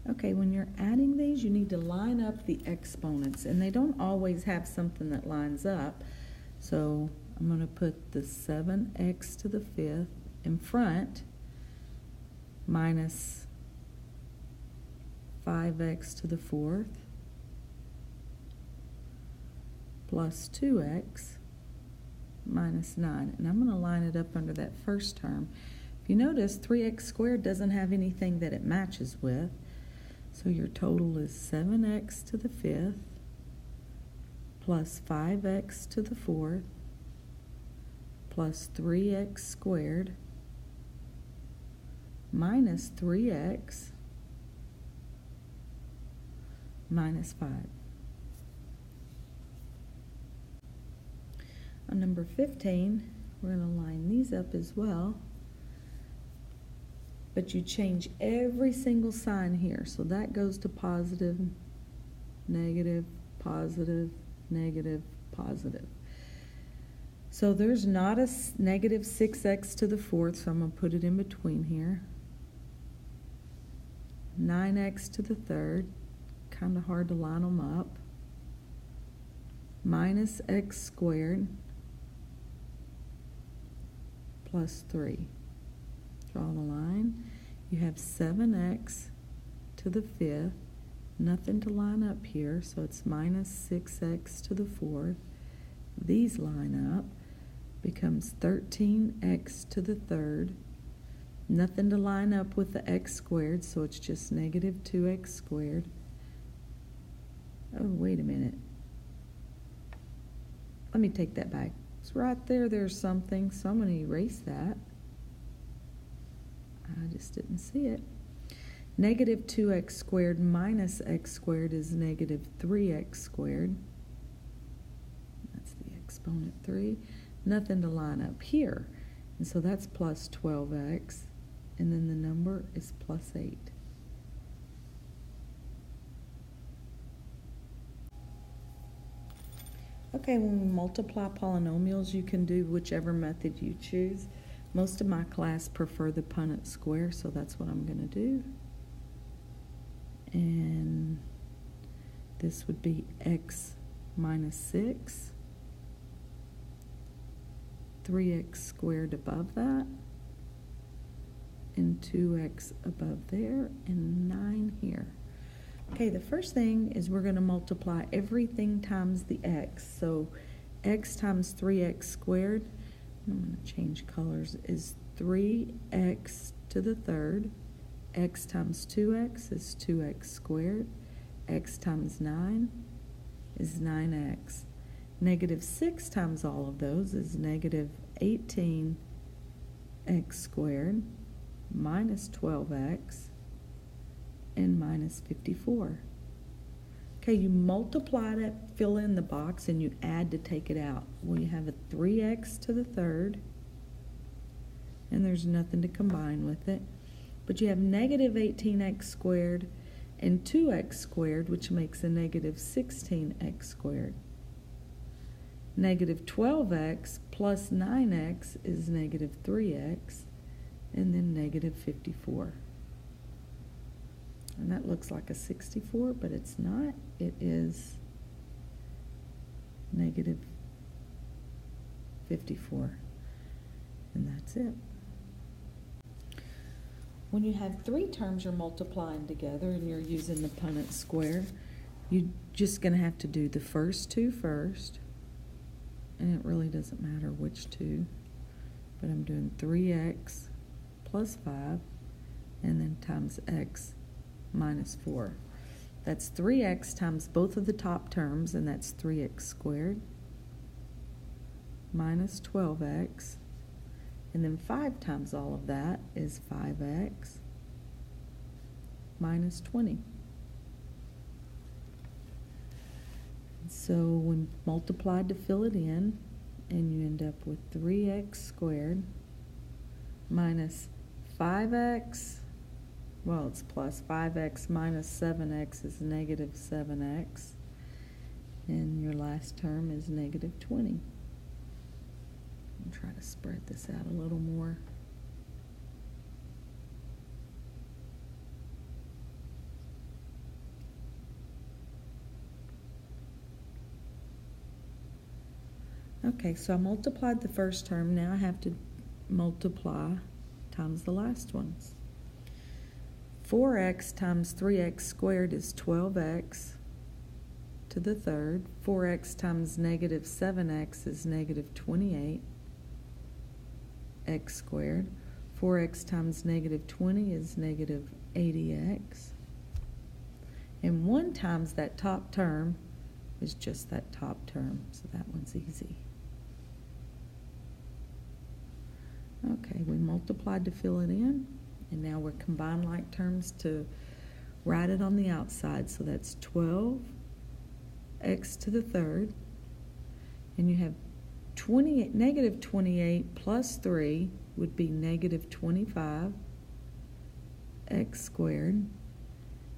Okay, when you're adding these, you need to line up the exponents, and they don't always have something that lines up. So I'm going to put the 7x to the 5th in front minus 5x to the 4th plus 2x minus 9. And I'm going to line it up under that first term. If you notice, 3x squared doesn't have anything that it matches with. So your total is 7x to the 5th plus 5x to the 4th plus 3x squared minus 3x minus 5. On number 15, we're going to line these up as well. But you change every single sign here. So that goes to positive, negative, positive, negative, positive. So there's not a negative 6x to the 4th, so I'm going to put it in between here. 9x to the 3rd, kind of hard to line them up. Minus x squared plus 3. Draw the line. You have 7x to the 5th, nothing to line up here, so it's minus 6x to the 4th. These line up, becomes 13x to the 3rd, nothing to line up with the x squared, so it's just negative 2x squared. Oh, wait a minute. Let me take that back. It's right there, there's something, so I'm going to erase that. I just didn't see it. Negative 2x squared minus x squared is negative 3x squared. That's the exponent 3. Nothing to line up here. And so that's plus 12x. And then the number is plus 8. Okay, when we multiply polynomials, you can do whichever method you choose. Most of my class prefer the Punnett square, so that's what I'm going to do. And this would be x minus 6, 3x squared above that, and 2x above there, and 9 here. Okay, the first thing is we're going to multiply everything times the x. So x times 3x squared, I'm going to change colors, is 3x to the 3rd. X times 2x is 2x squared. X times 9 is 9x. Negative 6 times all of those is negative 18x squared minus 12x and minus 54. Okay, you multiply that, fill in the box, and you add to take it out. Well, you have a 3x to the 3rd, and there's nothing to combine with it. But you have negative 18x squared and 2x squared, which makes a negative 16x squared. Negative 12x plus 9x is negative 3x, and then negative 54. And that looks like a 64, but it's not. It is negative 54. And that's it. When you have three terms you're multiplying together and you're using the Punnett square, you're just going to have to do the first two first. And it really doesn't matter which two. But I'm doing 3x plus 5 and then times x minus 4. That's 3x times both of the top terms, and that's 3x squared minus 12x. And then 5 times all of that is 5x minus 20. So when multiplied to fill it in, and you end up with 3x squared minus 5x, well, it's plus 5x minus 7x is negative 7x, and your last term is negative 20. I'll try to spread this out a little more. Okay, so I multiplied the first term. Now I have to multiply times the last ones. 4x times 3x squared is 12x to the third. 4x times negative 7x is negative 28x squared. 4x times negative 20 is negative 80x. And 1 times that top term is just that top term, so that one's easy. Okay, we multiplied to fill it in, and now we're combining like terms to write it on the outside. So that's 12x to the third, and you have negative 28 plus 3 would be negative 25x squared.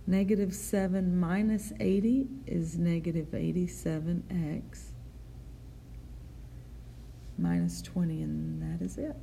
Negative 7 minus 80 is negative 87x minus 20, and that is it.